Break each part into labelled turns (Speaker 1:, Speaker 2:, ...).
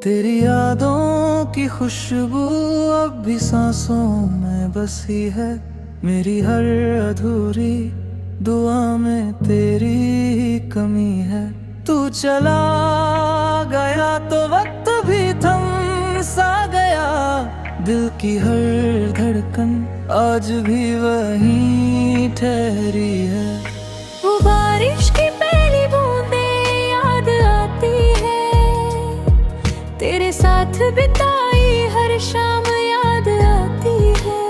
Speaker 1: तेरी यादों की खुशबू अब भी सांसों में बसी है। मेरी हर अधूरी दुआ में तेरी ही कमी है। तू चला गया तो वक्त भी थम सा गया। दिल की हर धड़कन आज भी वहीं ठहरी है।
Speaker 2: वो बारिश की पहली बूंदें याद आती है। तेरे साथ बिताई हर शाम याद आती है।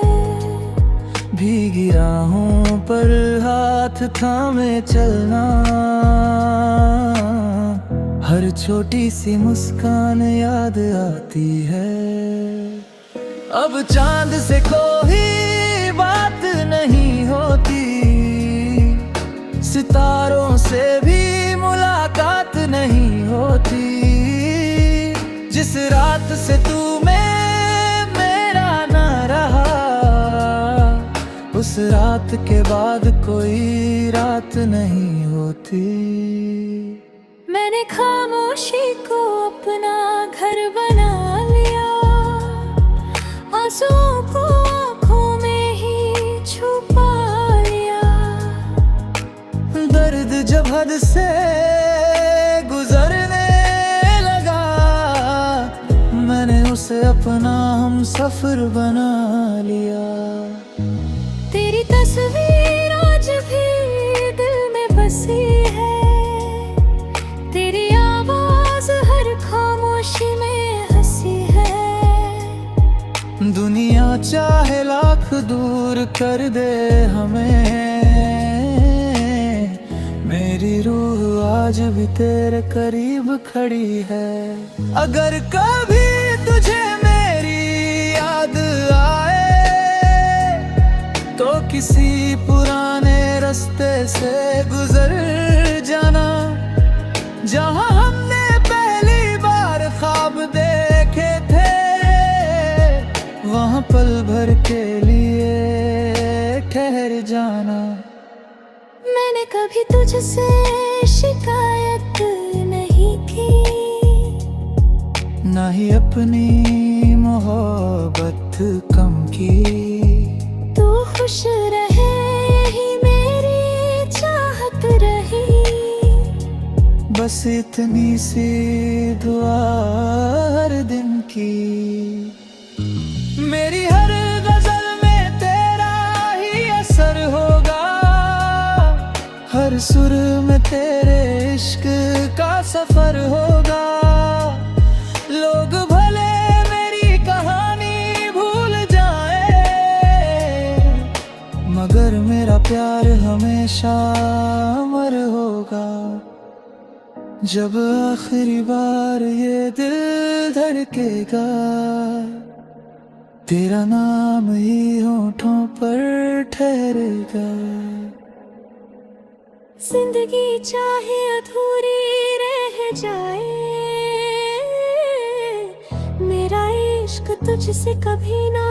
Speaker 1: भीगी राहों पर हाथ थामे चलना, हर छोटी सी मुस्कान याद आती है। अब चांद से कोई बात नहीं होती, सितारों से भी मुलाकात नहीं होती। जिस रात से तू मेरा ना रहा, उस रात के बाद कोई रात नहीं होती।
Speaker 2: मैंने खामोशी को अपना घर बना लिया। आंसुओं को आँखों में ही छुपा लिया।
Speaker 1: दर्द जब हद से गुजरने लगा, मैंने उसे अपना हम सफर बना लिया।
Speaker 2: तेरी तस्वीर आज भी दिल में बसी है। तेरी आवाज हर खामोशी में हंसी है।
Speaker 1: दुनिया चाहे लाख दूर कर दे हमें, मेरी रूह आज भी तेरे करीब खड़ी है। अगर कभी तुझे मेरी याद आए, तो किसी पुराने रास्ते से गुजर जाना, जहां हमने पहली बार ख्वाब देखे थे। वहां पल भर के लिए ठहर जाना।
Speaker 2: मैंने कभी तुझसे शिकायत नहीं की,
Speaker 1: ना ही अपनी मोहब्बत कम की।
Speaker 2: तू खुश रहे यही मेरी चाहत रही।
Speaker 1: बस इतनी सी दुआ हर दिन की। मेरी हर गजल में तेरा ही असर होगा, हर सुर में तेरे इश्क का सफर होगा। लोग भले मेरी कहानी भूल जाए, मगर मेरा प्यार हमेशा अमर होगा। जब आखिरी बार ये दिल धड़केगा, तेरा नाम ही होठों पर ठहरेगा।
Speaker 2: जिंदगी चाहे अधूरी रह जाए, मेरा इश्क तुझसे कभी ना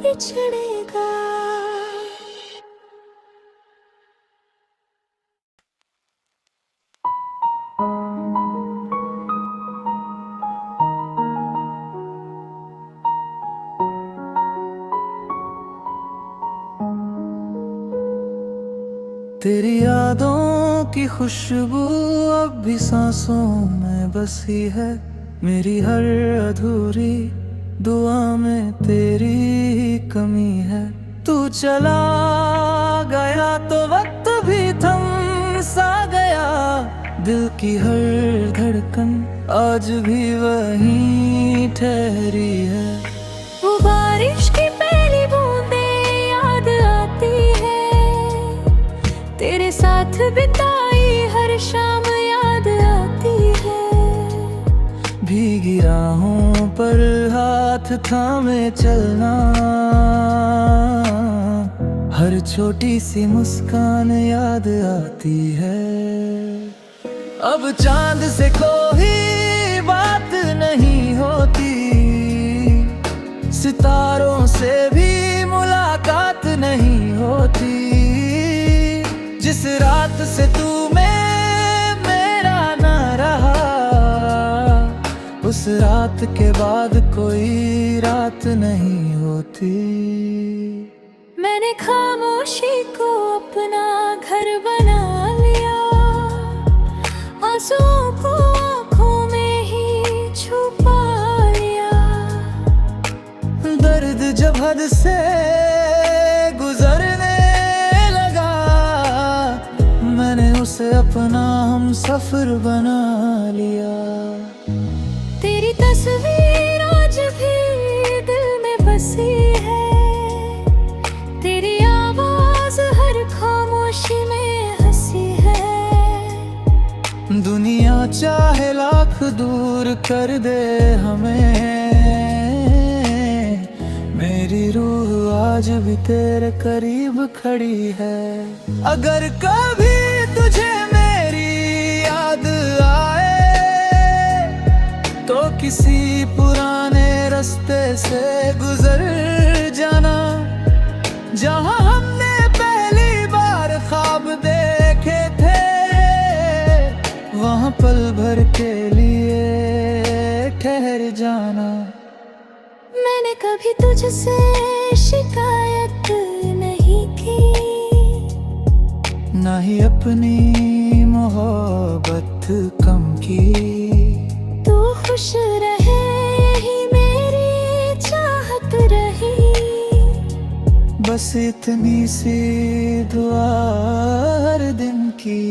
Speaker 2: बिछड़ेगा।
Speaker 1: तेरी यादों की खुशबू अब भी सांसों में बसी है। मेरी हर अधूरी दुआ में तेरी ही कमी है। तू चला गया तो वक्त भी थम सा गया। दिल की हर धड़कन आज भी वहीं ठहरी है।
Speaker 2: वो बारिश की पहली बूंदें याद आती है। तेरे साथ बिताई हर शाम याद आती है।
Speaker 1: भीगी राहों पर हाथ थामे चलना, हर छोटी सी मुस्कान याद आती है। अब चांद से कोई बात नहीं होती, सितारों से भी मुलाकात नहीं होती। जिस रात से तू मेरा ना रहा, उस रात रात के बाद कोई रात नहीं होती।
Speaker 2: मैंने खामोशी को अपना घर बना लिया, आंसुओं को आँखों में ही छुपा लिया।
Speaker 1: दर्द जब हद से गुजरने लगा, मैंने उसे अपना हम सफर बना लिया।
Speaker 2: तेरी तस्वीर आज भी दिल में बसी है, तेरी आवाज हर खामोशी में हंसी है।
Speaker 1: दुनिया चाहे लाख दूर कर दे हमें, मेरी रूह आज भी तेरे करीब खड़ी है। अगर कभी तुझे मेरी याद आए तो किसी पुराने रास्ते से गुजर जाना, जहां हमने पहली बार ख्वाब देखे थे, वहां पल भर के लिए ठहर जाना।
Speaker 2: मैंने कभी तुझसे शिकायत नहीं की,
Speaker 1: ना ही अपनी मोहब्बत कम की।
Speaker 2: तू खुश रहे ही मेरी चाहत रही,
Speaker 1: बस इतनी सी दुआ हर दिन की।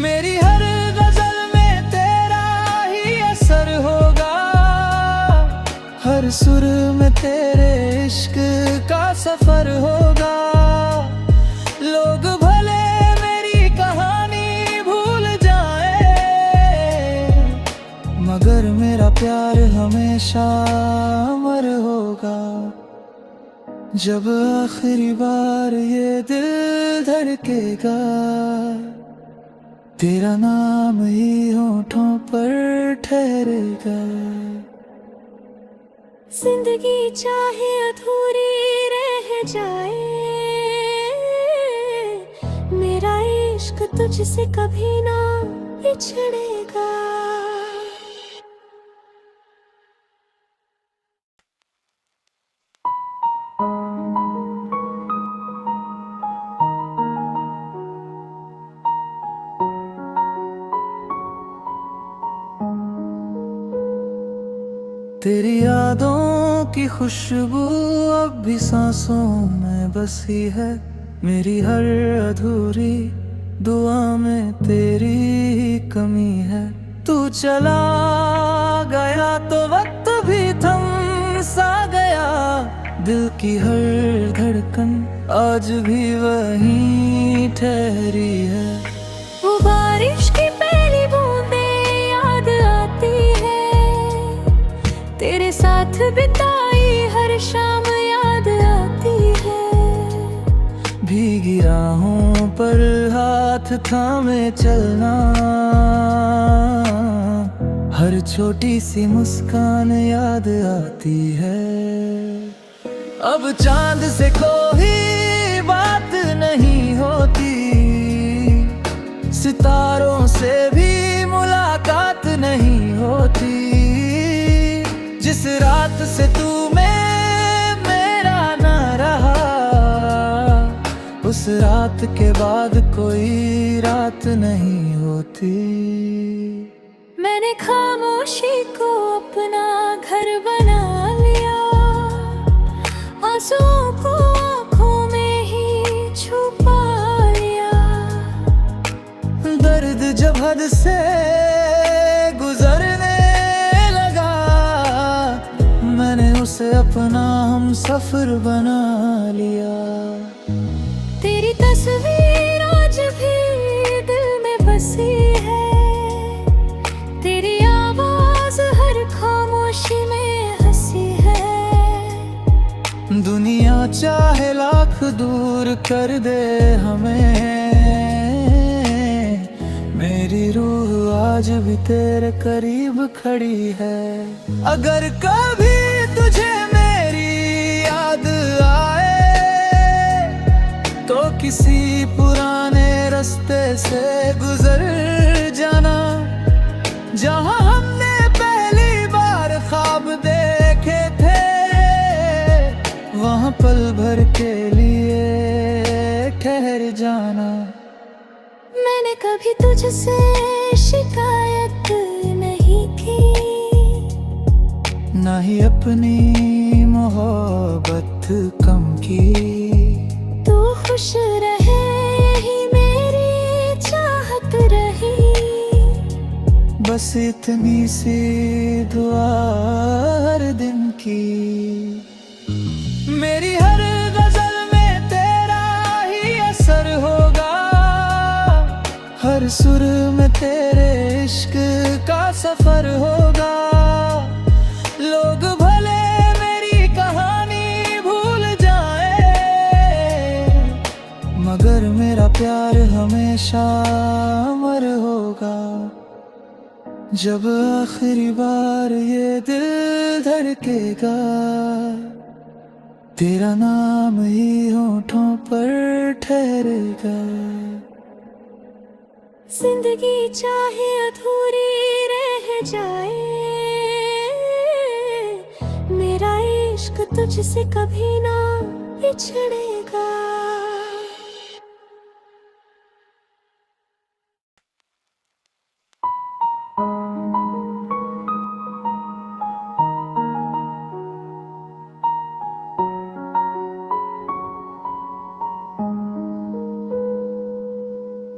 Speaker 1: मेरी हर गजल में तेरा ही असर होगा, हर सुर में तेरे इश्क का सफर होगा। लोग भले मेरी कहानी भूल जाए, मगर मेरा प्यार हमेशा अमर होगा। जब आखिरी बार ये दिल धड़केगा, तेरा नाम ही होठों पर ठहरेगा।
Speaker 2: जिंदगी चाहे अधूरी रह जाए, मेरा इश्क तुझसे कभी ना बिछड़ेगा।
Speaker 1: तेरी यादों की खुशबू अब भी सांसों में बसी है, मेरी हर अधूरी दुआ में तेरी ही कमी है। तू चला गया तो वक्त भी थम सा गया, दिल की हर धड़कन आज भी वहीं ठहरी है।
Speaker 2: वो बारिश की पहली बूंदें याद आती है, तेरे साथ बिताई हर शाम याद आती है।
Speaker 1: भीगी राहों पर हाथ थामे चलना, हर छोटी सी मुस्कान याद आती है। अब चांद से कोई बात नहीं होती, सितारों से भी मुलाकात नहीं होती। जिस रात से तू मेरा ना रहा, उस रात के बाद कोई रात नहीं होती।
Speaker 2: मैंने खामोशी को अपना घर बना लिया, आंसुओं को आँखों में ही छुपा लिया।
Speaker 1: दर्द जब हद से गुजरने लगा, मैंने उसे अपना हम सफर बना लिया।
Speaker 2: तेरी तस्वीर आज भी दिल में बसी है, तेरी आवाज हर खामोशी में हंसी है।
Speaker 1: दुनिया चाहे लाख दूर कर दे हमें, मेरी रूह आज भी तेरे करीब खड़ी है। अगर कभी तुझे मेरी याद आए तो किसी पुराने रास्ते से गुजर जाना, जहां हमने पहली भर के लिए ठहर जाना।
Speaker 2: मैंने कभी तुझसे शिकायत नहीं की,
Speaker 1: ना ही अपनी मोहब्बत कम की।
Speaker 2: तू खुश रहे ही मेरी चाहत रही,
Speaker 1: बस इतनी सी दुआ हर दिन की। मेरी हर गजल में तेरा ही असर होगा, हर सुर में तेरे इश्क का सफर होगा। लोग भले मेरी कहानी भूल जाए, मगर मेरा प्यार हमेशा अमर होगा। जब आखिरी बार ये दिल धड़केगा, तेरा नाम ही होठों पर ठहरेगा।
Speaker 2: जिंदगी चाहे अधूरी रह जाए, मेरा इश्क तुझसे कभी ना बिछड़ेगा।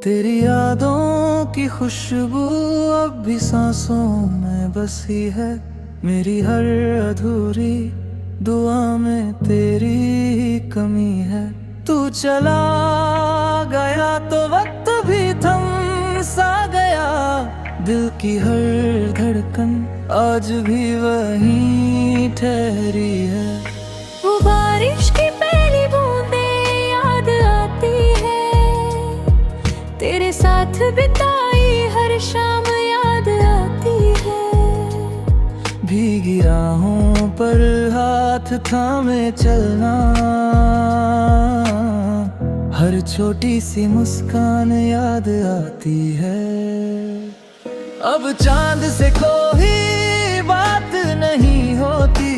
Speaker 1: तेरी यादों की खुशबू अब भी सांसों में बसी है। मेरी हर अधूरी दुआ में तेरी ही कमी है। तू चला गया तो वक्त भी थम सा गया, दिल की हर धड़कन आज भी वहीं ठहरी है।
Speaker 2: वो बारिश की पहली बूंदें याद आती है, तेरे साथ बिताई हर शाम याद आती है।
Speaker 1: भीगी राहों पर हाथ थामे चलना, हर छोटी सी मुस्कान याद आती है। अब चांद से कोई बात नहीं होती,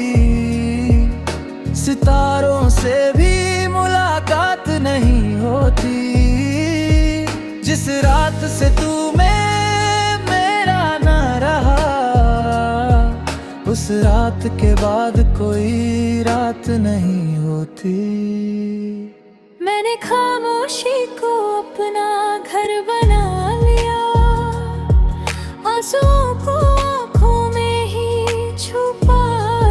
Speaker 1: सितारों से भी मुलाकात नहीं होती। जिस रात से तू मेरा ना रहा, उस रात के बाद कोई रात नहीं होती।
Speaker 2: मैंने खामोशी को अपना घर बना लिया, आंसुओं को आँखों में ही छुपा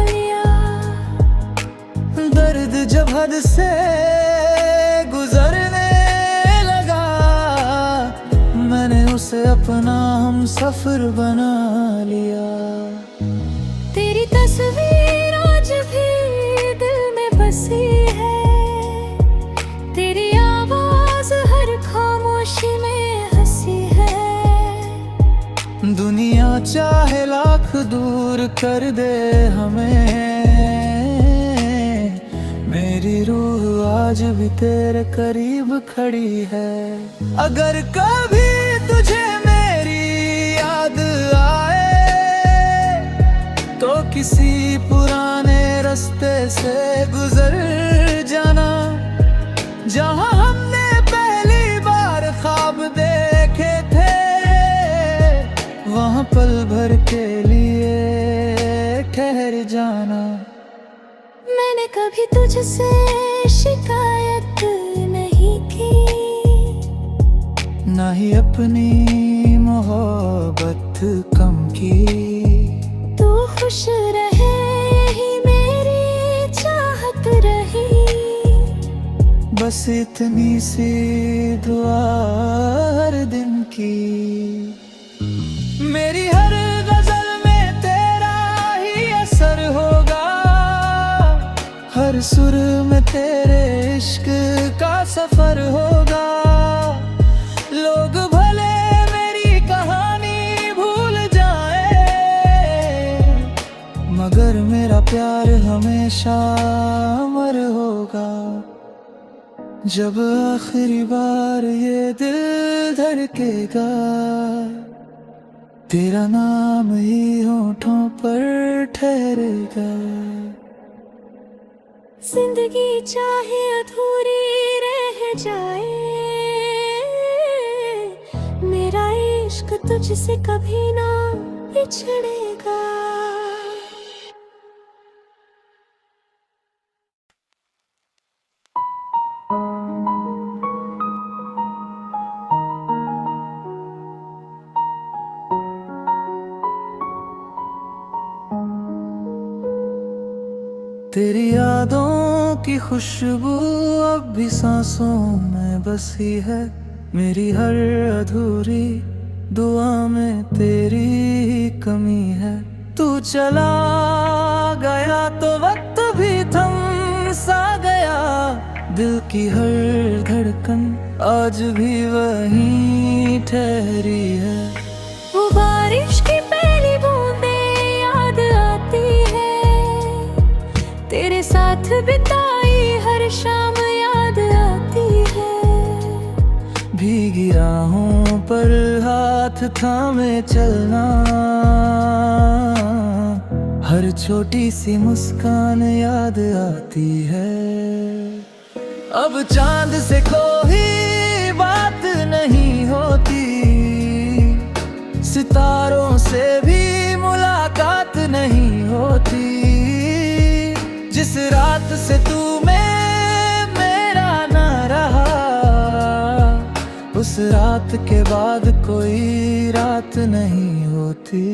Speaker 2: लिया।
Speaker 1: दर्द जब हद से गुजरने लगा, मैंने उसे अपना हम सफर बना लिया।
Speaker 2: तेरी तस्वीर आज भी दिल में बसी है, तेरी आवाज हर खामोशी में हंसी है।
Speaker 1: दुनिया चाहे लाख दूर कर दे हमें, मेरी रूह आज भी तेरे करीब खड़ी है। अगर कभी तुझे मेरी याद आए, तो किसी पुराने रास्ते से गुजर जाना, जहां हमने पहली बार ख्वाब देखे थे। वहां पल भर के लिए ठहर जाना।
Speaker 2: मैंने कभी तुझसे शिकायत नहीं की,
Speaker 1: ना ही अपनी मोहब्बत कम की।
Speaker 2: तू खुश रहे ही मेरी चाहत रही,
Speaker 1: बस इतनी सी दुआ हर दिन की। मेरी हर गजल में तेरा ही असर होगा, हर सुर में तेरे इश्क का सफर होगा। लोग भले मेरी कहानी भूल जाए, मगर मेरा प्यार हमेशा अमर होगा। जब आखिरी बार ये दिल धड़केगा, तेरा नाम ही होठों पर ठहरेगा।
Speaker 2: जिंदगी चाहे अधूरी रह जाए, मेरा इश्क तुझसे कभी ना बिछड़ेगा।
Speaker 1: तेरी यादों की खुशबू अब भी सांसों में बसी है, मेरी हर अधूरी दुआ में तेरी ही कमी है। तू चला गया तो वक्त भी थम सा गया, दिल की हर धड़कन आज भी वहीं ठहरी है।
Speaker 2: वो बारिश की पहली बूंदें याद आती है, तेरे साथ बिताई हर शाम याद आती है।
Speaker 1: भीगी राहों पर हाथ थामे चलना, हर छोटी सी मुस्कान याद आती है। अब चांद से कोई बात नहीं होती, सितारों से भी मुलाकात नहीं होती। जिस रात से तू मेरा ना रहा, उस रात के बाद कोई रात नहीं होती।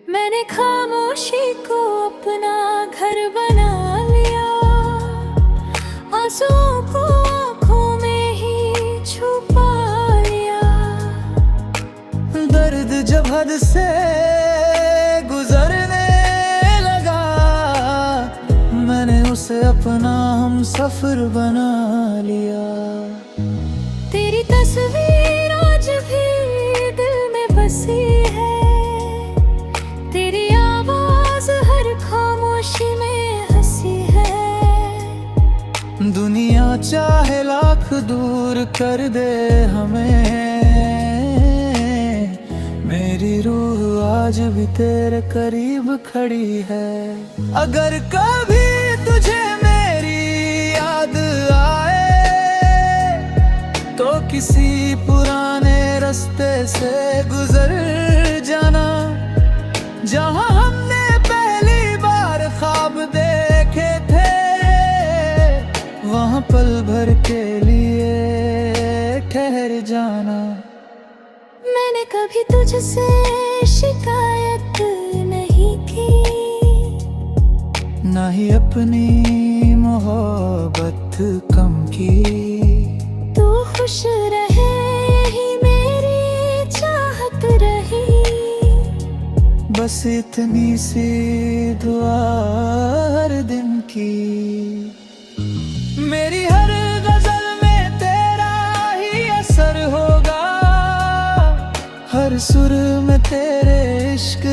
Speaker 2: मैंने खामोशी को अपना घर बना लिया, आंसुओं को आँखों में ही छुपा लिया।
Speaker 1: दर्द जब हद से गुजरने लगा, मैंने उसे अपना हम सफर बना लिया।
Speaker 2: तेरी तस्वीर आज भी दिल में बसी है, तेरी आवाज हर खामोशी में हंसी है।
Speaker 1: दुनिया चाहे लाख दूर कर दे हमें, मेरी रूह आज भी तेरे करीब खड़ी है। अगर कभी तुझे मेरी याद आए, तो किसी पुराने रास्ते से गुजर जाना, जहां हमने पहली बार ख्वाब देखे थे, वहां पल भर के लिए ठहर जाना।
Speaker 2: मैंने कभी तुझसे शिकायत नहीं की,
Speaker 1: ना ही अपनी मोहब्बत कम की।
Speaker 2: तू खुश रहे यही मेरी चाहत रही,
Speaker 1: बस इतनी सी दुआ हर दिन की। मेरी हर गजल में तेरा ही असर होगा, हर सुर में तेरे इश्क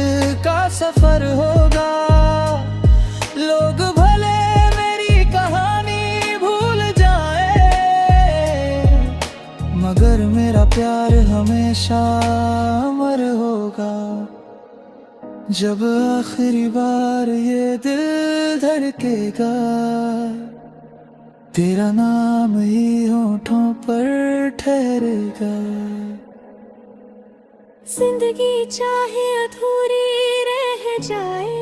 Speaker 1: का सफर होगा। लोग भले मेरी कहानी भूल जाए, मगर मेरा प्यार हमेशा अमर होगा। जब आखिरी बार ये दिल धड़केगा, तेरा नाम ही होठों पर ठहरेगा।
Speaker 2: जिंदगी चाहे अधूरी रह जाए,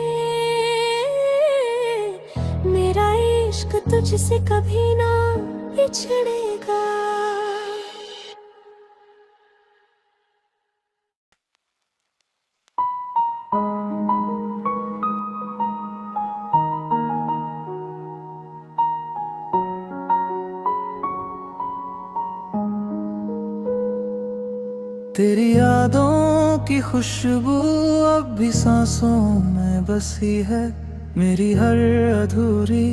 Speaker 2: मेरा इश्क तुझसे कभी ना बिछड़ेगा।
Speaker 1: तेरी यादों की खुशबू अब भी सांसों में बसी है, मेरी हर अधूरी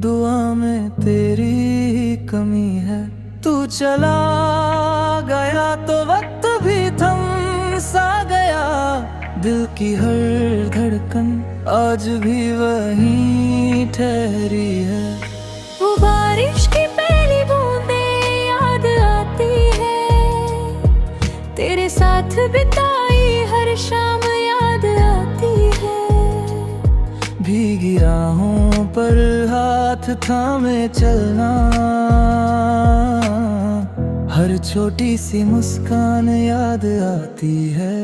Speaker 1: दुआ में तेरी ही कमी है। तू चला गया तो वक्त भी थम सा गया, दिल की हर धड़कन आज भी वहीं ठहरी है।
Speaker 2: वो बारिश की पहली बूंदें याद आती है, तेरे साथ बिताई हर शाम याद आती है।
Speaker 1: भीगी राहों पर हाथ थामे चलना, हर छोटी सी मुस्कान याद आती है।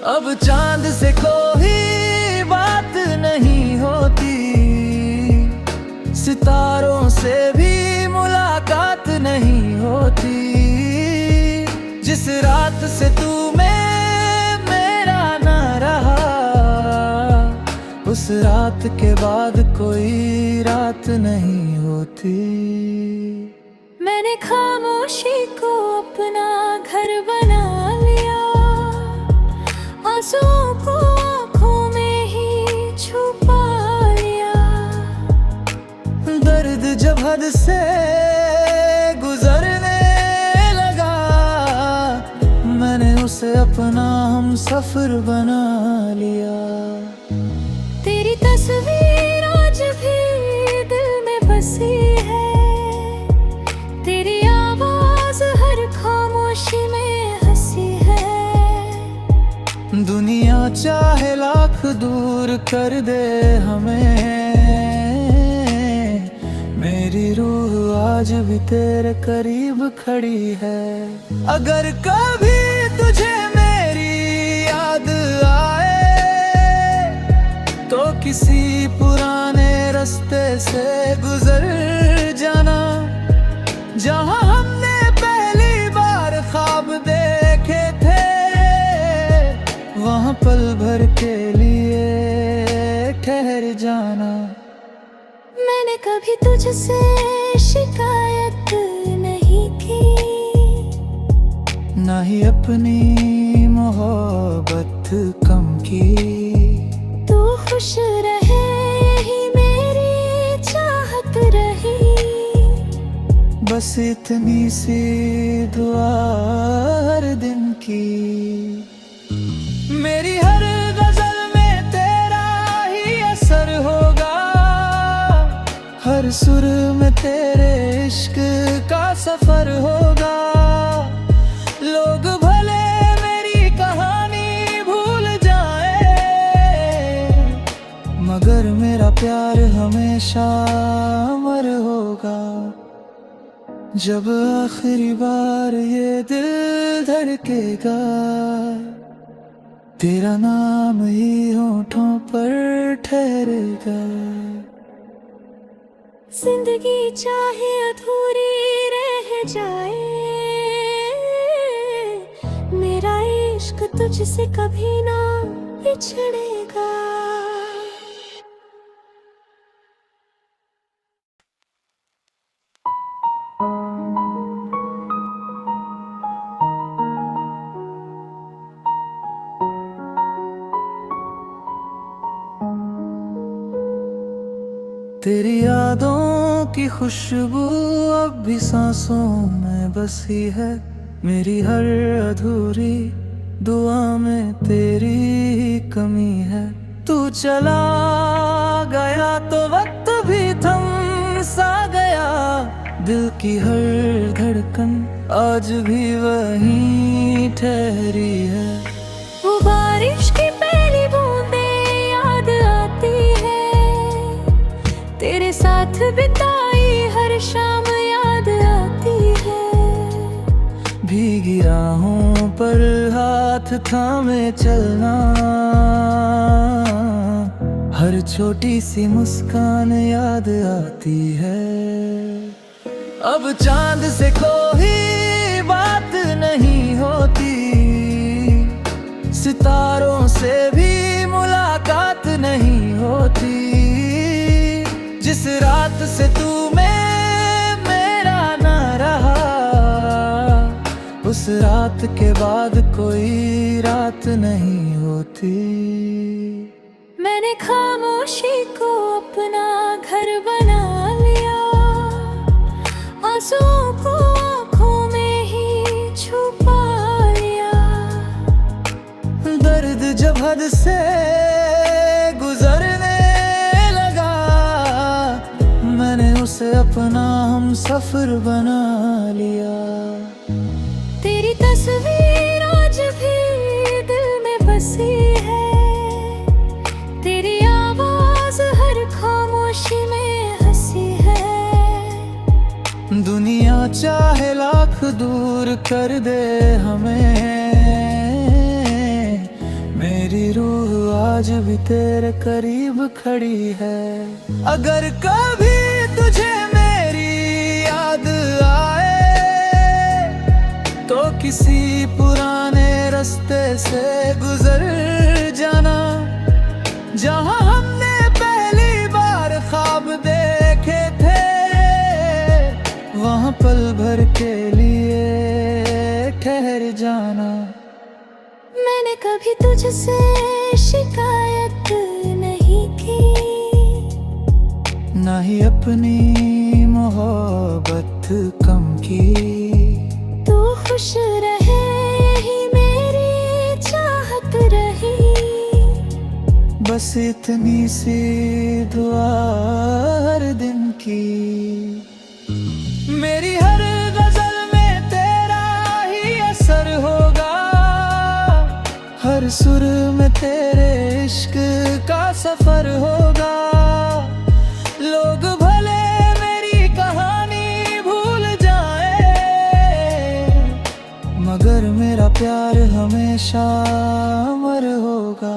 Speaker 1: अब चांद से कोई बात नहीं होती, सितारों से भी मुलाकात नहीं होती। जिस रात से तू मेरा ना रहा, उस रात के बाद कोई रात नहीं होती।
Speaker 2: मैंने खामोशी को अपना घर बना लिया, आंसुओं को आँखों में ही छुपा लिया।
Speaker 1: दर्द जब हद से गुजरने लगा, मैंने उसे अपना हम सफर बना लिया।
Speaker 2: तेरी तस्वीर आज भी दिल में बसी है, तेरी आवाज हर खामोशी में हंसी है।
Speaker 1: दुनिया चाहे लाख दूर कर दे हमें, मेरी रूह आज भी तेरे करीब खड़ी है। अगर कभी तुझे मेरी याद आए, तो किसी पुराने रास्ते से गुजर जाना, जहां हमने पहली बार ख्वाब देखे थे, वहां पल भर के लिए ठहर जाना।
Speaker 2: मैंने कभी तुझसे शिकायत नहीं की,
Speaker 1: ना ही अपनी मोहब्बत कम की।
Speaker 2: तू खुश रहे यही मेरी चाहत रही,
Speaker 1: बस इतनी सी दुआ हर दिन की। मेरी हर गजल में तेरा ही असर होगा, हर सुर में तेरे इश्क का सफर होगा। लोग भले मेरी कहानी भूल जाए, मगर मेरा प्यार हमेशा अमर होगा। जब आखिरी बार ये दिल धड़केगा, तेरा नाम ही होठों पर ठहरेगा।
Speaker 2: जिंदगी चाहे अधूरी रह जाए, मेरा इश्क तुझसे कभी ना बिछड़ेगा।
Speaker 1: तेरी यादों की खुशबू अब भी सांसों में बसी है, मेरी हर अधूरी दुआ में तेरी ही कमी है। तू चला गया तो वक्त भी थम सा गया, दिल की हर धड़कन आज भी वहीं ठहरी है।
Speaker 2: वो बारिश की पहली बूंदें याद आती है, तेरे साथ बिताई हर शाम याद आती है।
Speaker 1: भीगी राहों पर हाथ थामे चलना, हर छोटी सी मुस्कान याद आती है। अब चांद से कोई बात नहीं होती, सितारों से भी मुलाकात नहीं होती। जिस रात से तू मेरा ना रहा, उस रात के बाद कोई रात नहीं होती।
Speaker 2: मैंने खामोशी को अपना घर बना लिया, आंसुओं को आँखों में ही छुपा लिया।
Speaker 1: दर्द जब हद से गुजरने लगा, मैंने उसे अपना हम सफर बना लिया।
Speaker 2: तेरी तस्वीर आज भी दिल में बसी है, तेरी आवाज हर
Speaker 1: दूर कर दे हमें, मेरी रूह आज भी तेरे करीब खड़ी है। अगर कभी तुझे मेरी याद आए तो किसी पुराने रास्ते से गुजर जाना, जहां हमने पहली बार ख्वाब देखे थे, वहां पल भर के लिए ठहर जाना।
Speaker 2: मैंने कभी तुझसे शिकायत नहीं की,
Speaker 1: ना ही अपनी मोहब्बत कम की।
Speaker 2: तू खुश रहे यही मेरी चाहत रही,
Speaker 1: बस इतनी सी दुआ हर दिन की। मेरी हर गजल में तेरा ही असर होगा, हर सुर में तेरे इश्क का सफर होगा। लोग भले मेरी कहानी भूल जाए, मगर मेरा प्यार हमेशा अमर होगा।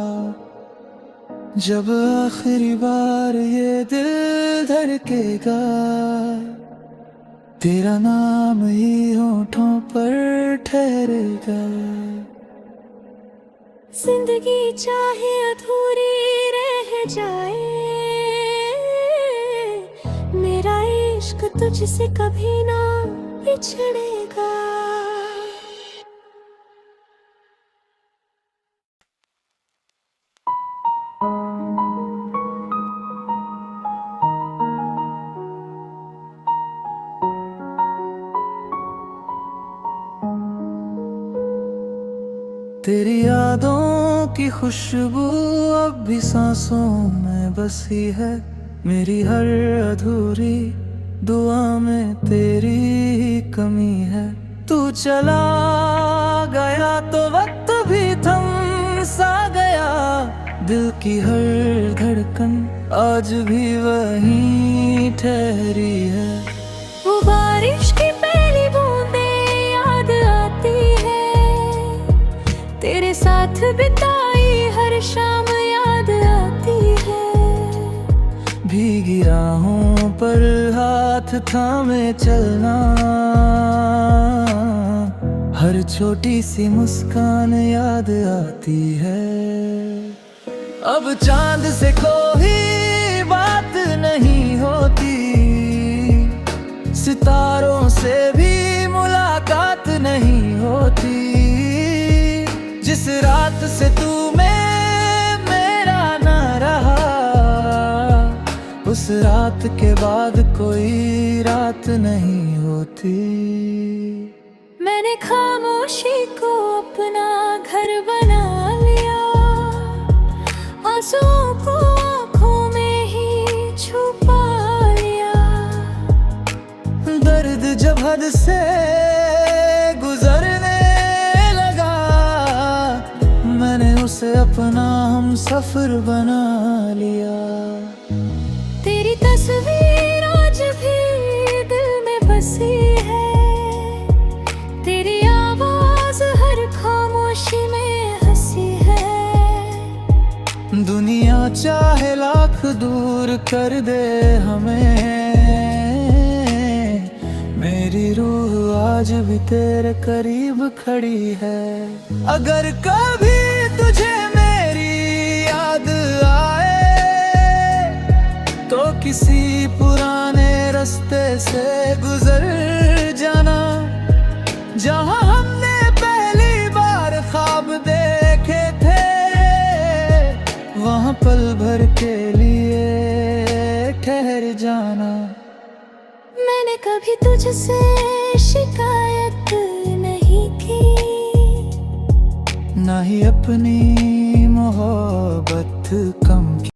Speaker 1: जब आखिरी बार ये दिल धड़केगा, तेरा नाम ही होठों पर ठहरेगा।
Speaker 2: जिंदगी चाहे अधूरी रह जाए, मेरा इश्क तुझसे कभी ना बिछड़ेगा।
Speaker 1: तेरी यादों की खुशबू अब भी सांसों में बसी है, मेरी हर अधूरी दुआ में तेरी ही कमी है। तू चला गया तो वक्त भी थम सा गया, दिल की हर धड़कन आज भी वहीं ठहरी है।
Speaker 2: वो बारिश की पहली बूंदें याद आती है, तेरे साथ बिताई हर शाम याद आती है।
Speaker 1: भीगी राहों पर हाथ थामे चलना, हर छोटी सी मुस्कान याद आती है। अब चांद से कोई बात नहीं होती, सितारों से भी मुलाकात नहीं होती। जिस रात से तू मेरा ना रहा, उस रात के बाद कोई रात नहीं होती।
Speaker 2: मैंने खामोशी को अपना घर बना लिया, आंसुओं को आँखों में ही छुपा लिया।
Speaker 1: दर्द जब हद से गुजरने लगा, मैंने उसे अपना हम सफर बना लिया।
Speaker 2: तेरी तस्वीर आज भी दिल में बसी है, तेरी आवाज हर खामोशी में हंसी है।
Speaker 1: दुनिया चाहे लाख दूर कर दे हमें, मेरी रूह आज भी तेरे करीब खड़ी है। अगर कभी तुझे मेरी याद आए तो किसी पुराने रास्ते से गुजर जाना, जहां हमने पहली बार ख्वाब देखे थे, वहां पल भर के लिए ठहर जाना।
Speaker 2: मैंने कभी तुझसे शिकायत नहीं की,
Speaker 1: ना ही अपनी मोहब्बत कम की।